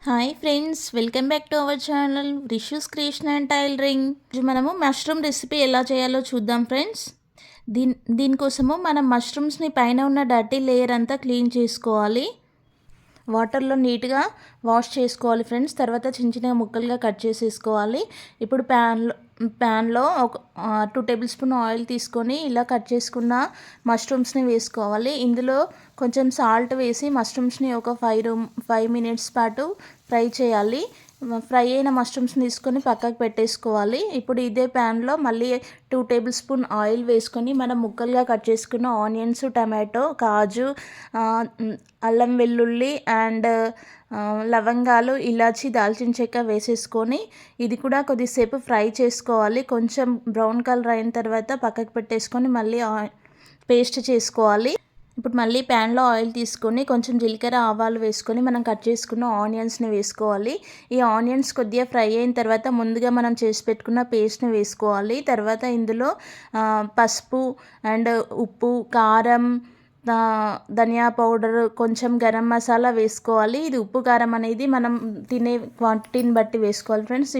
Hi friends, welcome back to our channel Rishu's creation and tailoring. మనము mushroom recipe ఎలా చేయాలో చూద్దాం ఫ్రెండ్స్. దీనికోసము మనం మష్రూమ్స్ని పైన ఉన్న డర్టీ లేయర్ అంతా క్లీన్ చేసుకోవాలి. వాటర్లో నీట్గా వాష్ చేసుకోవాలి ఫ్రెండ్స్. తర్వాత చిన్న చిన్న ముక్కలుగా కట్ చేసేసుకోవాలి. ఇప్పుడు ప్యాన్లో ఒక 2 టేబుల్ స్పూన్ ఆయిల్ తీసుకొని ఇలా కట్ చేసుకున్న మష్రూమ్స్ని వేసుకోవాలి. ఇందులో కొంచెం సాల్ట్ వేసి మష్రూమ్స్ని ఒక 5 మినిట్స్ పాటు ఫ్రై చేయాలి. ఫ్రై అయిన మష్రూమ్స్ని తీసుకొని పక్కకు పెట్టేసుకోవాలి. ఇప్పుడు ఇదే ప్యాన్లో మళ్ళీ 2 టేబుల్ స్పూన్ ఆయిల్ వేసుకొని మనం ముక్కలుగా కట్ చేసుకున్న ఆనియన్స్, టమాటో, కాజు, అల్లం వెల్లుల్లి అండ్ లవంగాలు, ఇలాచి, దాల్చిన చెక్క వేసేసుకొని ఇది కూడా కొద్దిసేపు ఫ్రై చేసుకోవాలి. కొంచెం బ్రౌన్ కలర్ అయిన తర్వాత పక్కకు పెట్టేసుకొని మళ్ళీ పేస్ట్ చేసుకోవాలి. ఇప్పుడు మళ్ళీ ప్యాన్లో ఆయిల్ తీసుకొని కొంచెం జీలకర్ర, ఆవాలు వేసుకొని మనం కట్ చేసుకున్న ఆనియన్స్ని వేసుకోవాలి. ఈ ఆనియన్స్ కొద్దిగా ఫ్రై అయిన తర్వాత ముందుగా మనం చేసి పెట్టుకున్న పేస్ట్ని వేసుకోవాలి. తర్వాత ఇందులో పసుపు అండ్ ఉప్పు, కారం, ధనియా పౌడర్, కొంచెం గరం మసాలా వేసుకోవాలి. ఇది ఉప్పు కారం అనేది మనం తినే క్వాంటిటీని బట్టి వేసుకోవాలి ఫ్రెండ్స్.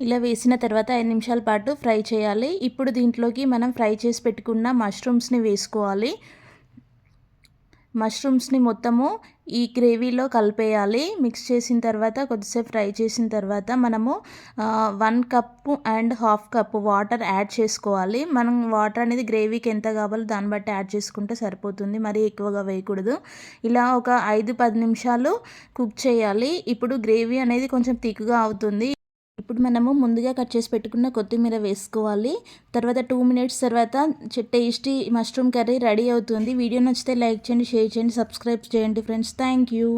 ఇలా వేసిన తర్వాత 5 నిమిషాల పాటు ఫ్రై చేయాలి. ఇప్పుడు దీంట్లోకి మనం ఫ్రై చేసి పెట్టుకున్న మష్రూమ్స్ని వేసుకోవాలి. మష్రూమ్స్ని మొత్తము ఈ గ్రేవీలో కలిపేయాలి. మిక్స్ చేసిన తర్వాత కొద్దిసేపు ఫ్రై చేసిన తర్వాత మనము 1 cup and half cup water add చేసుకోవాలి. మనం వాటర్ అనేది గ్రేవీకి ఎంత కావాలో దాన్ని బట్టి యాడ్ చేసుకుంటే సరిపోతుంది, మరీ ఎక్కువగా వేయకూడదు. ఇలా ఒక 5-10 నిమిషాలు కుక్ చేయాలి. ఇప్పుడు గ్రేవీ అనేది కొంచెం థిక్గా అవుతుంది. ఇప్పుడు మనము ముందుగా కట్ చేసి పెట్టుకున్న కొత్తిమీర వేసుకోవాలి. తర్వాత 2 మినిట్స్ తర్వాత టేస్టీ మష్రూమ్ కర్రీ రెడీ అవుతుంది. వీడియో నచ్చితే లైక్ చేయండి, షేర్ చేయండి, సబ్స్క్రైబ్ చేయండి ఫ్రెండ్స్. Thank you.